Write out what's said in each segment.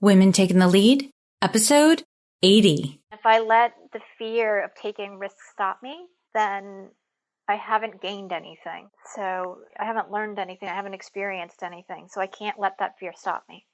Women Taking the Lead, episode 80. If I let the fear of taking risks stop me, then I haven't gained anything. So I haven't learned anything. I haven't experienced anything. So I can't let that fear stop me.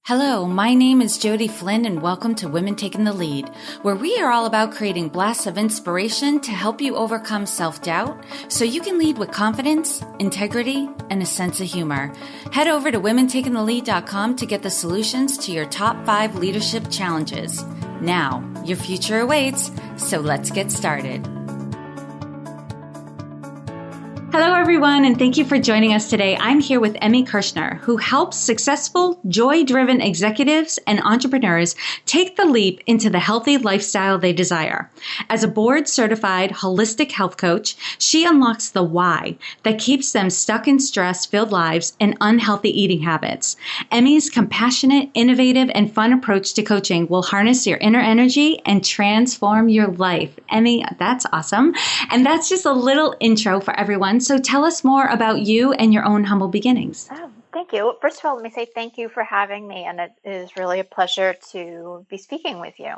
Hello, my name is Jody Flynn and welcome to Women Taking the Lead, where we are all about creating blasts of inspiration to help you overcome self-doubt so you can lead with confidence, integrity, and a sense of humor. Head over to womentakingthelead.com to get the solutions to your top 5 leadership challenges. Now, your future awaits, so let's get started. Hello, everyone, and thank you for joining us today. I'm here with Emi Kirschner, who helps successful, joy-driven executives and entrepreneurs take the leap into the healthy lifestyle they desire. As a board-certified holistic health coach, she unlocks the why that keeps them stuck in stress-filled lives and unhealthy eating habits. Emi's compassionate, innovative, and fun approach to coaching will harness your inner energy and transform your life. Emi, that's awesome. And that's just a little intro for everyone. So tell us more about you and your own humble beginnings. Oh, thank you. First of all, let me say thank you for having me. And it is really a pleasure to be speaking with you.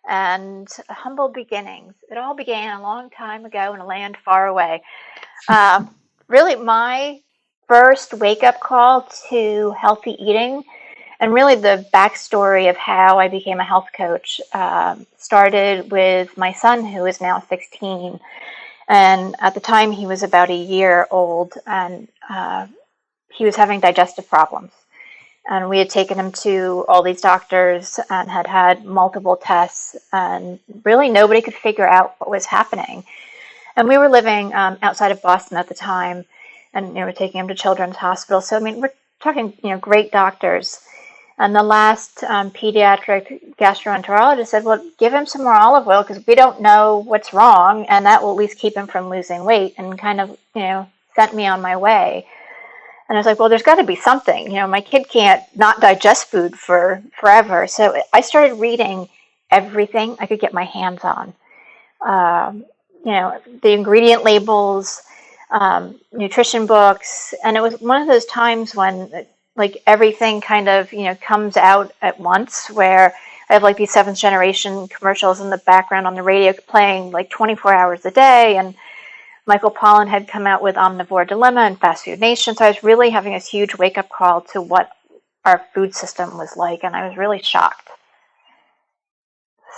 And humble beginnings. It all began a long time ago in a land far away. Really, my first wake-up call to healthy eating and really the backstory of how I became a health coach started with my son, who is now 16. And at the time, he was about a year old, and he was having digestive problems. And we had taken him to all these doctors and had multiple tests, and really nobody could figure out what was happening. And we were living outside of Boston at the time, and we were taking him to Children's Hospital. So, I mean, we're talking, great doctors. And the last pediatric gastroenterologist said, well, give him some more olive oil because we don't know what's wrong, and that will at least keep him from losing weight, and kind of, sent me on my way. And I was like, well, there's got to be something. My kid can't not digest food for forever. So I started reading everything I could get my hands on. The ingredient labels, nutrition books. And it was one of those times when everything kind of, comes out at once, where I have these 7th generation commercials in the background on the radio playing 24 hours a day. And Michael Pollan had come out with Omnivore Dilemma and Fast Food Nation. So I was really having this huge wake up call to what our food system was like. And I was really shocked.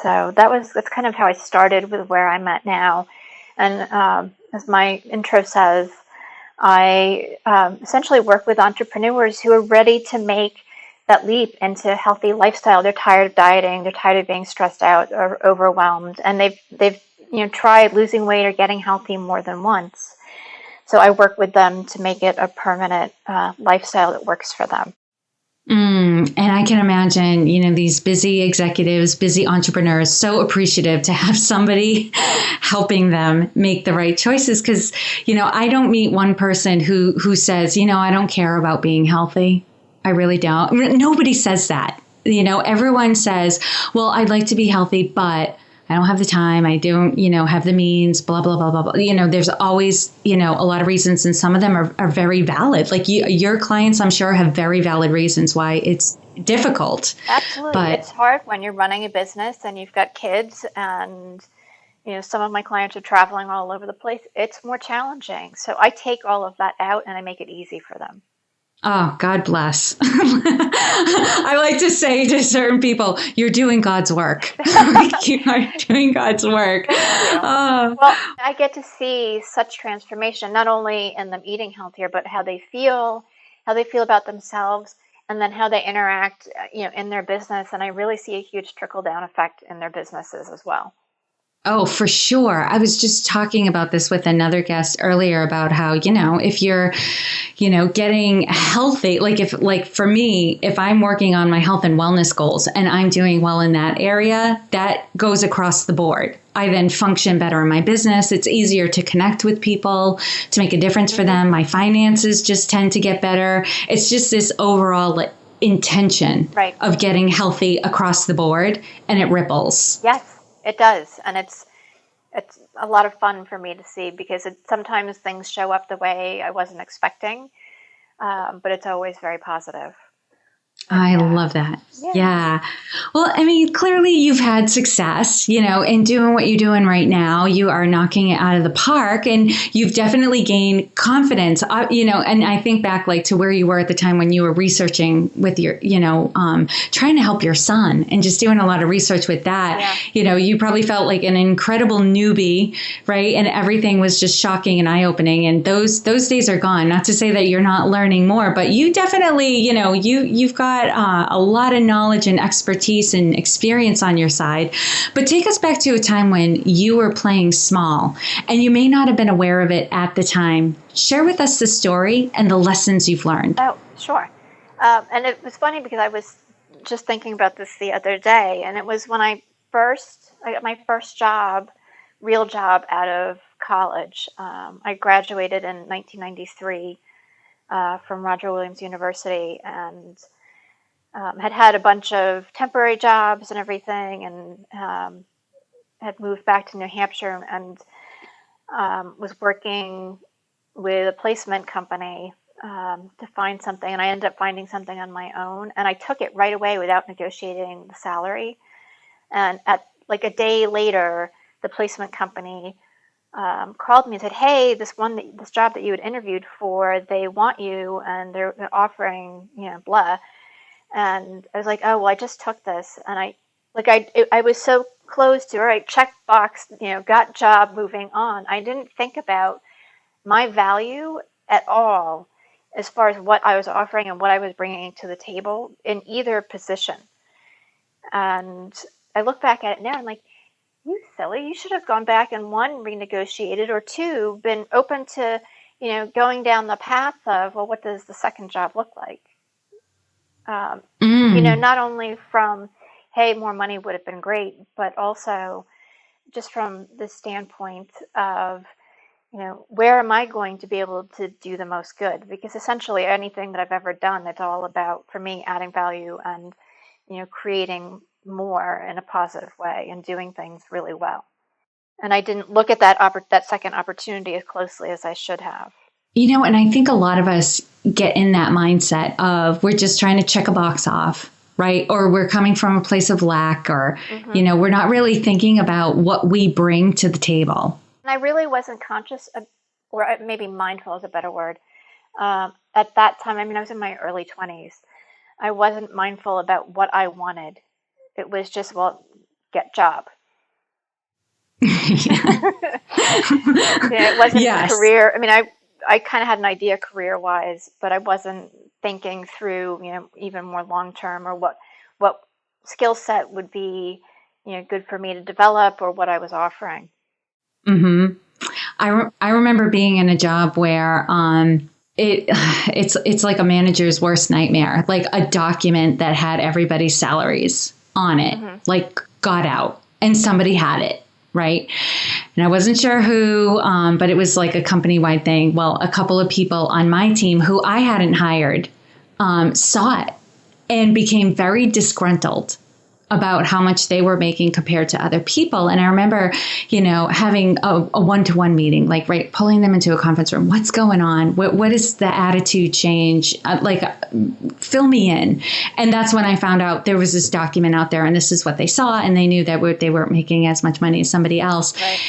So that's kind of how I started with where I'm at now. And as my intro says, I essentially work with entrepreneurs who are ready to make that leap into a healthy lifestyle. They're tired of dieting. They're tired of being stressed out or overwhelmed. And they've tried losing weight or getting healthy more than once. So I work with them to make it a permanent lifestyle that works for them. And I can imagine, these busy executives, busy entrepreneurs, so appreciative to have somebody helping them make the right choices. Because, I don't meet one person who says, I don't care about being healthy. I really don't. Nobody says that. Everyone says, well, I'd like to be healthy, but I don't have the time. I don't, have the means, blah, blah, blah, blah, blah. There's always, a lot of reasons, and some of them are very valid. Your clients, I'm sure, have very valid reasons why it's difficult. Absolutely. But it's hard when you're running a business and you've got kids and, some of my clients are traveling all over the place. It's more challenging. So I take all of that out and I make it easy for them. Oh, God bless. I like to say to certain people, you're doing God's work. You are doing God's work. Well, I get to see such transformation, not only in them eating healthier, but how they feel about themselves, and then how they interact, in their business. And I really see a huge trickle-down effect in their businesses as well. Oh, for sure. I was just talking about this with another guest earlier about how, if you're, getting healthy, for me, if I'm working on my health and wellness goals and I'm doing well in that area, that goes across the board. I then function better in my business. It's easier to connect with people, to make a difference for them. My finances just tend to get better. It's just this overall intention of getting healthy across the board, and it ripples. Yes. It does, and it's a lot of fun for me to see, because sometimes things show up the way I wasn't expecting, but it's always very positive. I love that. Yeah. Well, I mean, clearly you've had success, in doing what you're doing right now. You are knocking it out of the park, and you've definitely gained confidence, and I think back like to where you were at the time when you were researching with your, trying to help your son and just doing a lot of research with that. Yeah. You probably felt like an incredible newbie, right? And everything was just shocking and eye-opening. And those days are gone. Not to say that you're not learning more, but you definitely, you've got a lot of knowledge and expertise and experience on your side. But take us back to a time when you were playing small and you may not have been aware of it at the time. Share with us the story and the lessons you've learned. Oh, sure. And it was funny because I was just thinking about this the other day, and it was when I got my first job, real job out of college. I graduated in 1993 from Roger Williams University, and had a bunch of temporary jobs and everything, and had moved back to New Hampshire and was working with a placement company to find something. And I ended up finding something on my own, and I took it right away without negotiating the salary. And at like a day later, the placement company called me and said, "Hey, this job that you had interviewed for, they want you, and they're offering, blah." And I was like, "Oh, well, I just took this." And I was so close to, all right, check box, got job, moving on. I didn't think about my value at all as far as what I was offering and what I was bringing to the table in either position. And I look back at it now and I'm like, you silly, you should have gone back and one, renegotiated, or two, been open to, going down the path of, well, what does the second job look like? Not only from, hey, more money would have been great, but also just from the standpoint of, where am I going to be able to do the most good? Because essentially anything that I've ever done, it's all about, for me, adding value and, creating more in a positive way and doing things really well. And I didn't look at that second opportunity as closely as I should have. And I think a lot of us get in that mindset of we're just trying to check a box off, right? Or we're coming from a place of lack, or, we're not really thinking about what we bring to the table. And I really wasn't conscious of, or maybe mindful is a better word. At that time, I was in my early 20s. I wasn't mindful about what I wanted. It was just, well, get job. It wasn't career. I kind of had an idea career-wise, but I wasn't thinking through, even more long-term, or what skill set would be, good for me to develop, or what I was offering. Mm-hmm. I remember being in a job where it's like a manager's worst nightmare, like a document that had everybody's salaries on it, like got out, and somebody had it. Right. And I wasn't sure who, but it was like a company-wide thing. Well, a couple of people on my team who I hadn't hired saw it and became very disgruntled about how much they were making compared to other people. And I remember, having a one-to-one meeting, like, right, pulling them into a conference room. What's going on? What is the attitude change? Fill me in. And that's when I found out there was this document out there, and this is what they saw, and they knew that they weren't making as much money as somebody else. Right.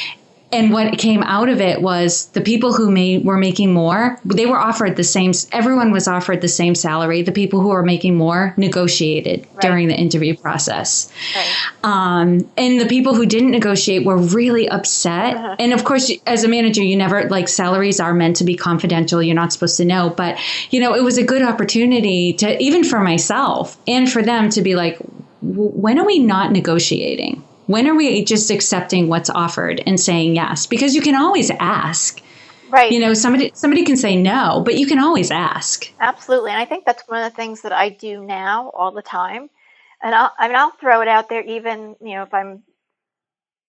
And what came out of it was the people who were making more, they were offered the same, everyone was offered the same salary. The people who were making more negotiated during the interview process. Right. And the people who didn't negotiate were really upset. And of course, as a manager, you never, salaries are meant to be confidential. You're not supposed to know. But, it was a good opportunity to, even for myself and for them, to be like, when are we not negotiating? When are we just accepting what's offered and saying yes? Because you can always ask. Right. Somebody can say no, but you can always ask. Absolutely. And I think that's one of the things that I do now all the time. And I'll throw it out there, even, if I'm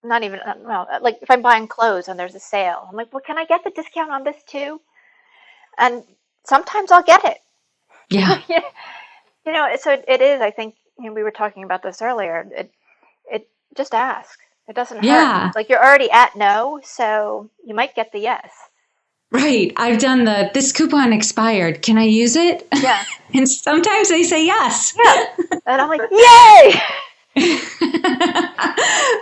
not even, if I'm buying clothes and there's a sale, I'm like, well, can I get the discount on this too? And sometimes I'll get it. Yeah. So it is, I think, we were talking about this earlier. It just ask. It doesn't hurt. Like, you're already at no, so you might get the yes. Right. I've done this coupon expired. Can I use it? Yeah. And sometimes they say yes. Yeah. And I'm like, yay!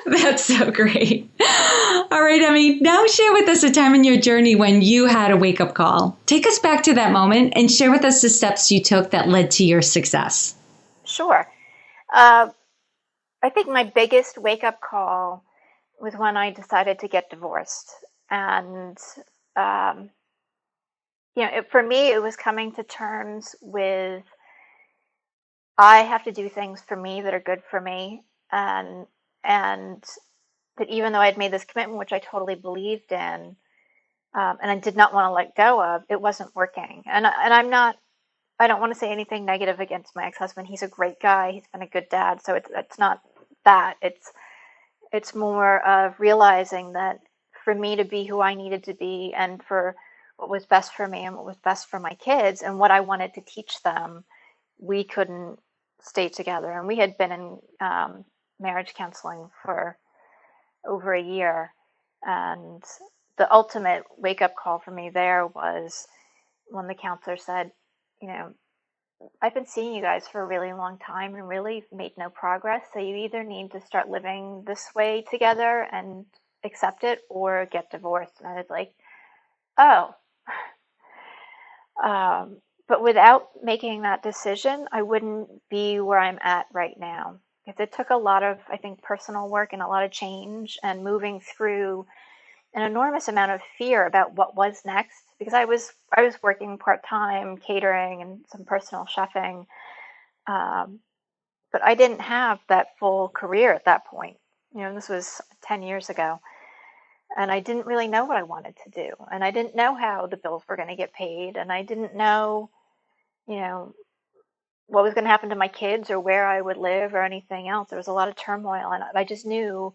That's so great. All right, Emi, now share with us a time in your journey when you had a wake-up call. Take us back to that moment and share with us the steps you took that led to your success. Sure. I think my biggest wake-up call was when I decided to get divorced. And, for me, it was coming to terms with I have to do things for me that are good for me. And that even though I'd made this commitment, which I totally believed in, and I did not want to let go of, it wasn't working. And I don't want to say anything negative against my ex-husband. He's a great guy. He's been a good dad. So it's not that. It's more of realizing that for me to be who I needed to be, and for what was best for me and what was best for my kids and what I wanted to teach them, we couldn't stay together. And we had been in marriage counseling for over a year. And the ultimate wake-up call for me there was when the counselor said, I've been seeing you guys for a really long time and really made no progress. So you either need to start living this way together and accept it or get divorced. And I was like, oh. But without making that decision, I wouldn't be where I'm at right now. Because it took a lot of, I think, personal work and a lot of change and moving through an enormous amount of fear about what was next. Because I was working part-time, catering and some personal chefing. But I didn't have that full career at that point. This was 10 years ago. And I didn't really know what I wanted to do. And I didn't know how the bills were going to get paid. And I didn't know, what was going to happen to my kids or where I would live or anything else. There was a lot of turmoil. And I just knew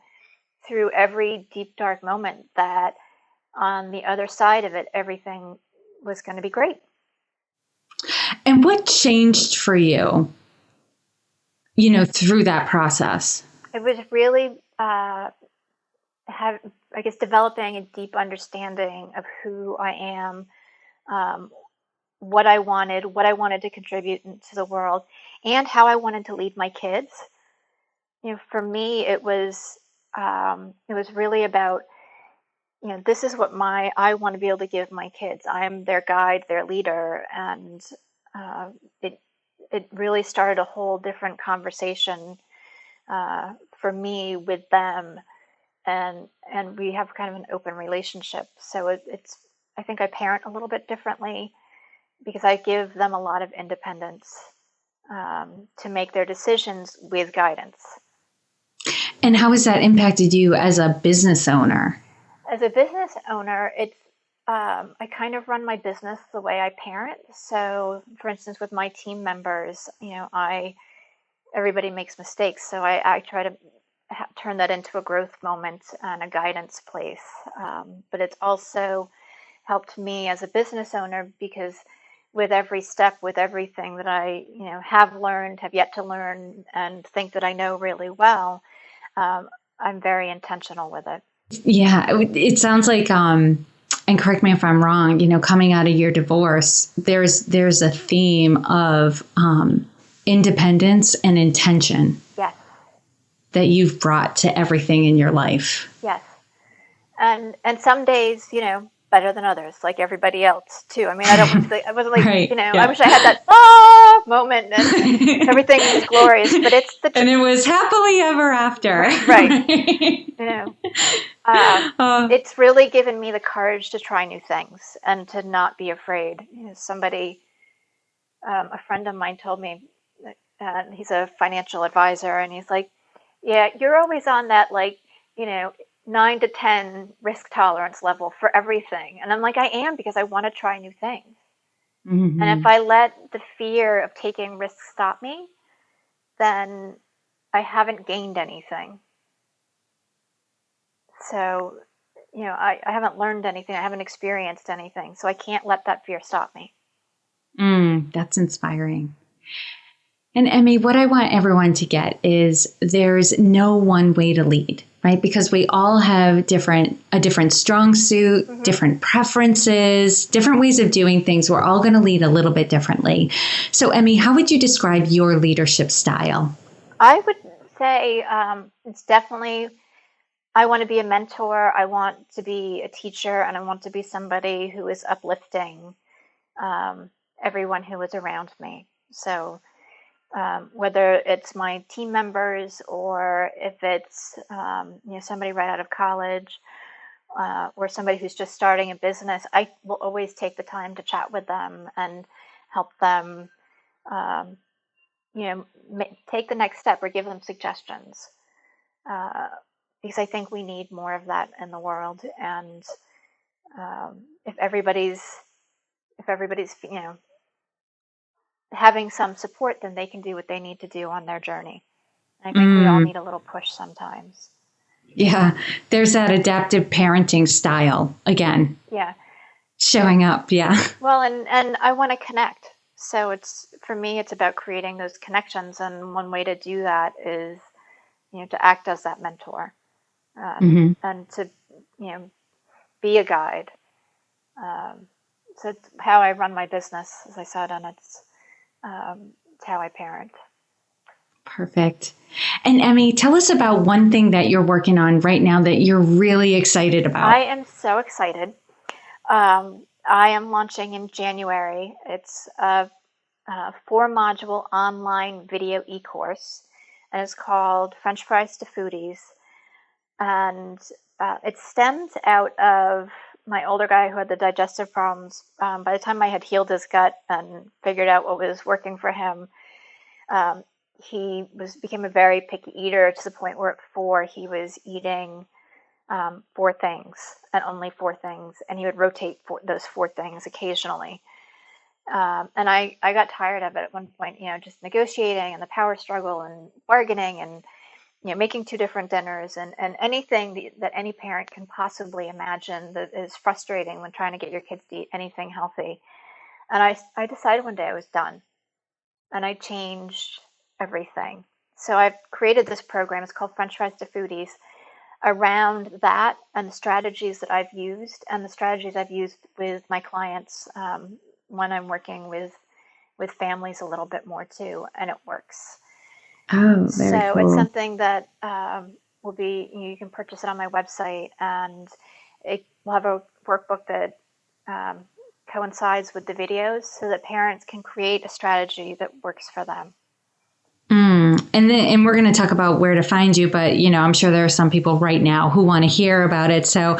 through every deep, dark moment that on the other side of it, everything was going to be great. And what changed for you, through that process? It was really developing a deep understanding of who I am, what I wanted to contribute to the world, and how I wanted to lead my kids. For me, it was really about, this is what I want to be able to give my kids. I'm their guide, their leader, and it really started a whole different conversation for me with them. And we have kind of an open relationship. So I think I parent a little bit differently because I give them a lot of independence to make their decisions with guidance. And how has that impacted you as a business owner? As a business owner, I kind of run my business the way I parent. So, for instance, with my team members, everybody makes mistakes. So I try to turn that into a growth moment and a guidance place. But it's also helped me as a business owner because with every step, with everything that I, have learned, have yet to learn, and think that I know really well, I'm very intentional with it. Yeah, it sounds like, and correct me if I'm wrong, coming out of your divorce, there's a theme of independence and intention. Yes. That you've brought to everything in your life. Yes. And some days, better than others, like everybody else too. I mean, I don't want to say, I wasn't like, right, yeah. I wish I had that moment and everything was glorious, but it's and it was happily ever after. Right. It's really given me the courage to try new things and to not be afraid. A friend of mine told me, he's a financial advisor, and he's like, yeah, you're always on that 9 to 10 risk tolerance level for everything. And I'm like, I am, because I want to try new things. Mm-hmm. And if I let the fear of taking risks stop me, then I haven't gained anything. So, I haven't learned anything. I haven't experienced anything. So I can't let that fear stop me. That's inspiring. And Emi, what I want everyone to get is there's no one way to lead, right? Because we all have a different strong suit, different preferences, different ways of doing things. We're all going to lead a little bit differently. So, Emi, how would you describe your leadership style? I would say it's definitely, I want to be a mentor, I want to be a teacher, and I want to be somebody who is uplifting everyone who is around me. So whether it's my team members or if it's somebody right out of college or somebody who's just starting a business, I will always take the time to chat with them and help them take the next step or give them suggestions, because I think we need more of that in the world. And if everybody's having some support, then they can do what they need to do on their journey. I think we all need a little push sometimes. Yeah, there's that adaptive parenting style again. Yeah. Showing up, yeah. Well, and I want to connect. So for me, it's about creating those connections. And one way to do that is, to act as that mentor and to, be a guide. So it's how I run my business, as I said, and it's how I parent. Perfect. And Emi, tell us about one thing that you're working on right now that you're really excited about. I am so excited. I am launching in January. It's a 4-module online video e-course, and it's called French Fries to Foodies. And it stems out of my older guy who had the digestive problems. By the time I had healed his gut and figured out what was working for him, he became a very picky eater, to the point where at 4 he was eating 4 things and only 4 things, and he would rotate those 4 things occasionally. And I got tired of it at one point, just negotiating and the power struggle and bargaining and making 2 different dinners and anything that any parent can possibly imagine that is frustrating when trying to get your kids to eat anything healthy. And I decided one day I was done, and I changed everything. So I've created this program. It's called French Fries to Foodies, around that and the strategies that I've used and the strategies I've used with my clients when I'm working with families a little bit more too, and it works. Oh, very so cool. It's something that will be, you can purchase it on my website, and it will have a workbook that coincides with the videos so that parents can create a strategy that works for them. And we're going to talk about where to find you, but I'm sure there are some people right now who want to hear about it. So,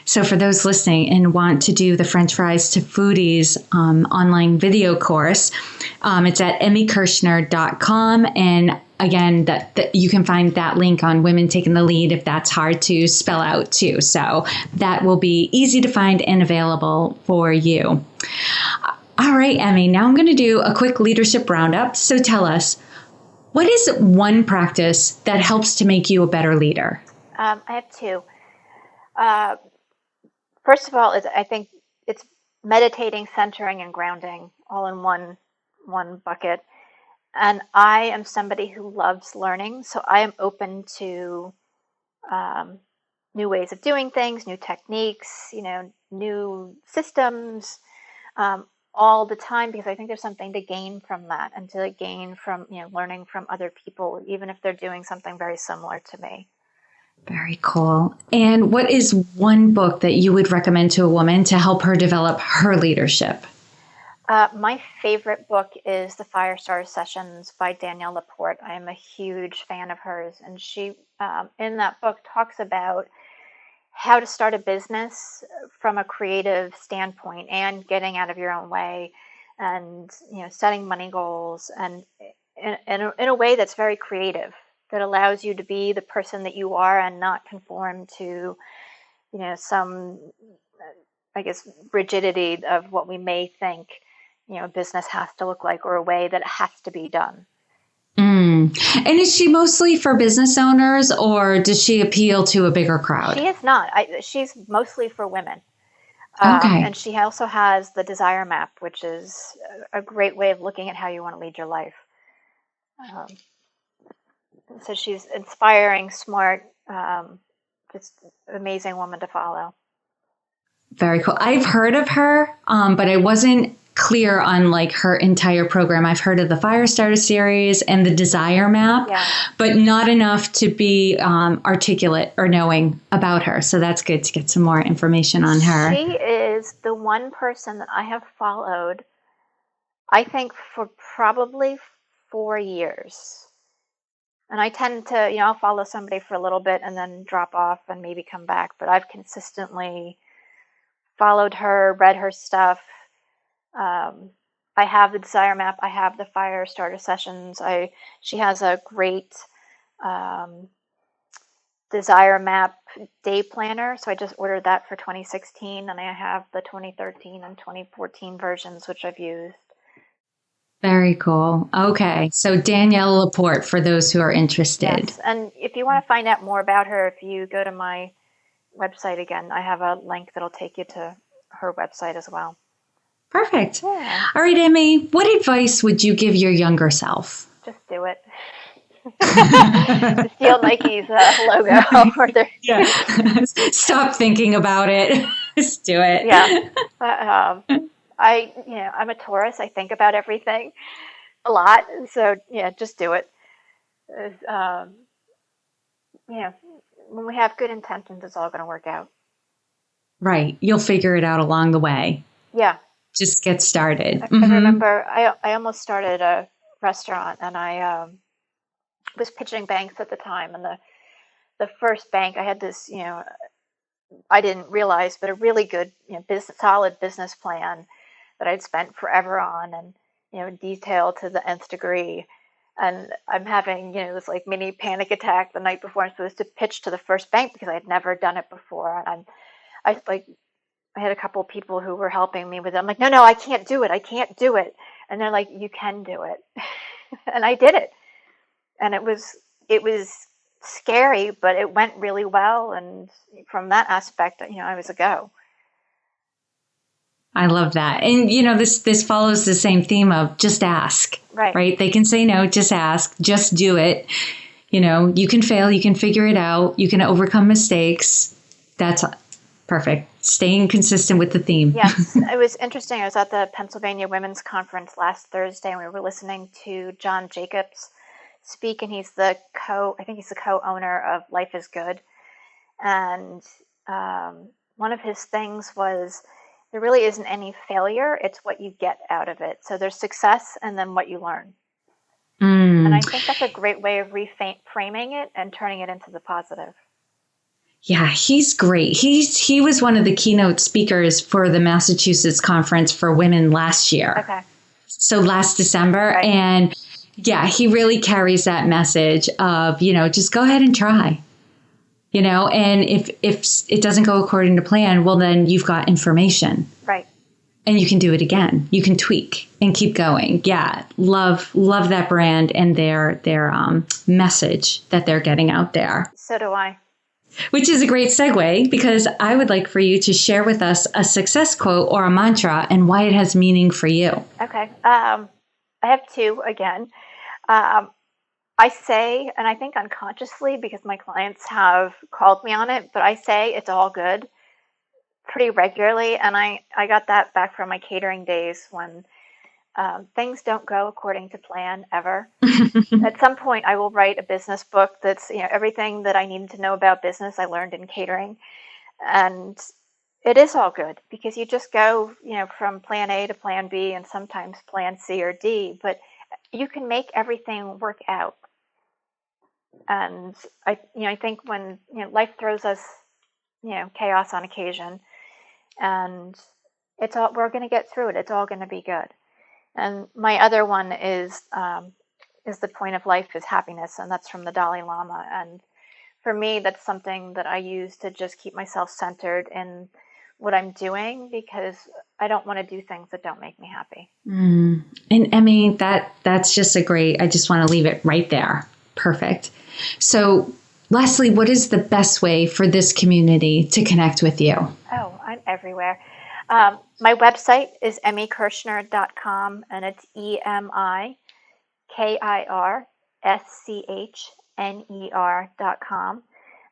so for those listening and want to do the French Fries to Foodies online video course, it's at emikirschner.com. And again, that you can find that link on Women Taking the Lead if that's hard to spell out too. So that will be easy to find and available for you. All right, Emi, now I'm going to do a quick leadership roundup. So tell us, what is one practice that helps to make you a better leader? I have 2. First of all, I think it's meditating, centering, and grounding all in one bucket. And I am somebody who loves learning, so I am open to new ways of doing things, new techniques, new systems, all the time, because I think there's something to gain from that, and to gain from learning from other people, even if they're doing something very similar to me. Very cool. And what is one book that you would recommend to a woman to help her develop her leadership? My favorite book is The Firestarter Sessions by Danielle Laporte. I am a huge fan of hers, and she in that book talks about how to start a business from a creative standpoint and getting out of your own way, and setting money goals, and in a way that's very creative, that allows you to be the person that you are and not conform to some rigidity of what we may think business has to look like, or a way that it has to be done. And is she mostly for business owners, or does she appeal to a bigger crowd? She is not. She's mostly for women. Okay. And she also has the Desire Map, which is a great way of looking at how you want to lead your life. So she's inspiring, smart, just amazing woman to follow. Very cool. I've heard of her, but I wasn't clear on like her entire program. I've heard of the Firestarter series and the Desire Map, but not enough to be articulate or knowing about her. So that's good to get some more information on her. She is the one person that I have followed, I think, for probably 4 years. And I tend to, I'll follow somebody for a little bit and then drop off and maybe come back. But I've consistently followed her, read her stuff. I have the Desire Map. I have the Firestarter sessions. She has a great Desire Map day planner. So I just ordered that for 2016, and I have the 2013 and 2014 versions, which I've used. Very cool. Okay. So Danielle Laporte, for those who are interested. Yes. And if you want to find out more about her, if you go to my website again, I have a link that'll take you to her website as well. Perfect. Yeah. All right, Emi, what advice would you give your younger self? Just do it. Steal Nike's logo. Stop thinking about it. Just do it. Yeah. I'm a Taurus. I think about everything a lot. So just do it. When we have good intentions, it's all going to work out. Right. You'll figure it out along the way. Yeah. Just get started. I remember I almost started a restaurant, and I was pitching banks at the time. And the first bank, I had this, I didn't realize, but a really good, solid business plan that I'd spent forever on, and detailed to the nth degree. And I'm having, this like mini panic attack the night before I'm supposed to pitch to the first bank because I had never done it before. And I had a couple of people who were helping me with it. I'm like, no, I can't do it. I can't do it. And they're like, you can do it. And I did it. And it was scary, but it went really well. And from that aspect, I was a go. I love that. And, this follows the same theme of just ask, right? They can say no, just ask, just do it. You can fail, you can figure it out, you can overcome mistakes. That's perfect. Staying consistent with the theme. Yes, it was interesting. I was at the Pennsylvania Women's Conference last Thursday, and we were listening to John Jacobs speak, and he's the co-owner of Life is Good. And one of his things was, there really isn't any failure. It's what you get out of it. So there's success and then what you learn. And I think that's a great way of reframing it and turning it into the positive. Yeah, he's great. He was one of the keynote speakers for the Massachusetts Conference for Women last year. Okay. So last December. Right. And yeah, he really carries that message of, just go ahead and try. And if it doesn't go according to plan, well, then you've got information. Right. And you can do it again. You can tweak and keep going. Yeah. Love that brand and their message that they're getting out there. So do I. Which is a great segue, because I would like for you to share with us a success quote or a mantra and why it has meaning for you. Okay. I have two again. I say, and I think unconsciously because my clients have called me on it, but I say it's all good pretty regularly. And I got that back from my catering days when things don't go according to plan ever. At some point, I will write a business book that's, everything that I needed to know about business I learned in catering. And it is all good because you just go, from plan A to plan B and sometimes plan C or D, but you can make everything work out. And I think when life throws us chaos on occasion, and we're going to get through it. It's all going to be good. And my other one is the point of life is happiness, and that's from the Dalai Lama. And for me, that's something that I use to just keep myself centered in what I'm doing, because I don't want to do things that don't make me happy. And Emi, that's just I just want to leave it right there. Perfect. So lastly, what is the best way for this community to connect with you? Oh, I'm everywhere. My website is emikirschner.com, and it's EMIKIRSCHNER Kirschner.com.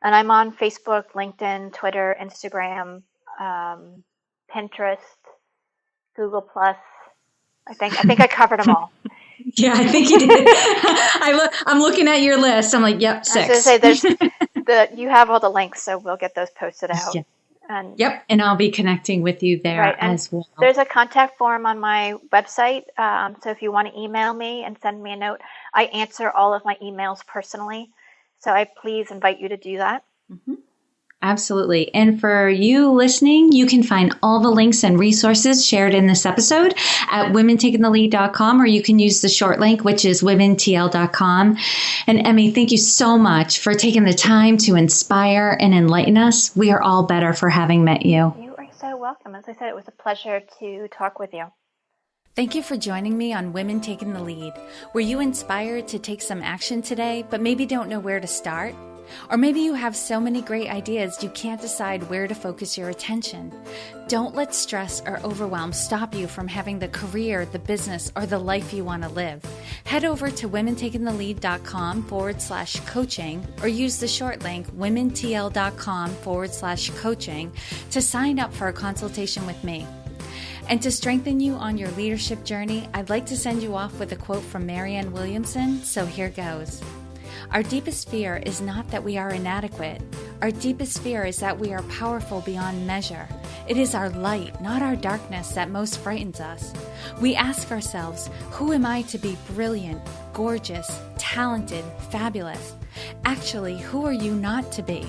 And I'm on Facebook, LinkedIn, Twitter, Instagram, Pinterest, Google Plus. I think I covered them all. Yeah, I think you did. I'm looking at your list. I'm like, yep, 6. I was going to say, you have all the links, so we'll get those posted out. Yeah. And, yep, and I'll be connecting with you there as well. There's a contact form on my website, so if you want to email me and send me a note, I answer all of my emails personally, so I please invite you to do that. Mm-hmm. Absolutely. And for you listening, you can find all the links and resources shared in this episode at womentakingthelead.com, or you can use the short link, which is womentl.com. And Emi, thank you so much for taking the time to inspire and enlighten us. We are all better for having met you. You are so welcome. As I said, it was a pleasure to talk with you. Thank you for joining me on Women Taking the Lead. Were you inspired to take some action today, but maybe don't know where to start? Or maybe you have so many great ideas you can't decide where to focus your attention. Don't let stress or overwhelm stop you from having the career, the business, or the life you want to live. Head over to womentakingthelead.com/coaching or use the short link womentl.com/coaching to sign up for a consultation with me. And to strengthen you on your leadership journey, I'd like to send you off with a quote from Marianne Williamson, so here goes. Our deepest fear is not that we are inadequate. Our deepest fear is that we are powerful beyond measure. It is our light, not our darkness, that most frightens us. We ask ourselves, who am I to be brilliant, gorgeous, talented, fabulous? Actually, who are you not to be?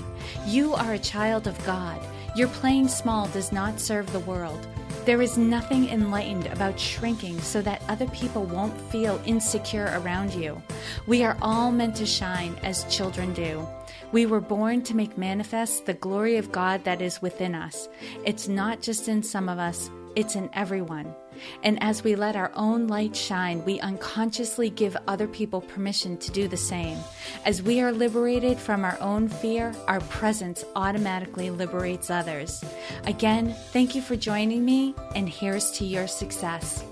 You are a child of God. Your playing small does not serve the world. There is nothing enlightened about shrinking so that other people won't feel insecure around you. We are all meant to shine as children do. We were born to make manifest the glory of God that is within us. It's not just in some of us, it's in everyone. And as we let our own light shine, we unconsciously give other people permission to do the same. As we are liberated from our own fear, our presence automatically liberates others. Again, thank you for joining me, and here's to your success.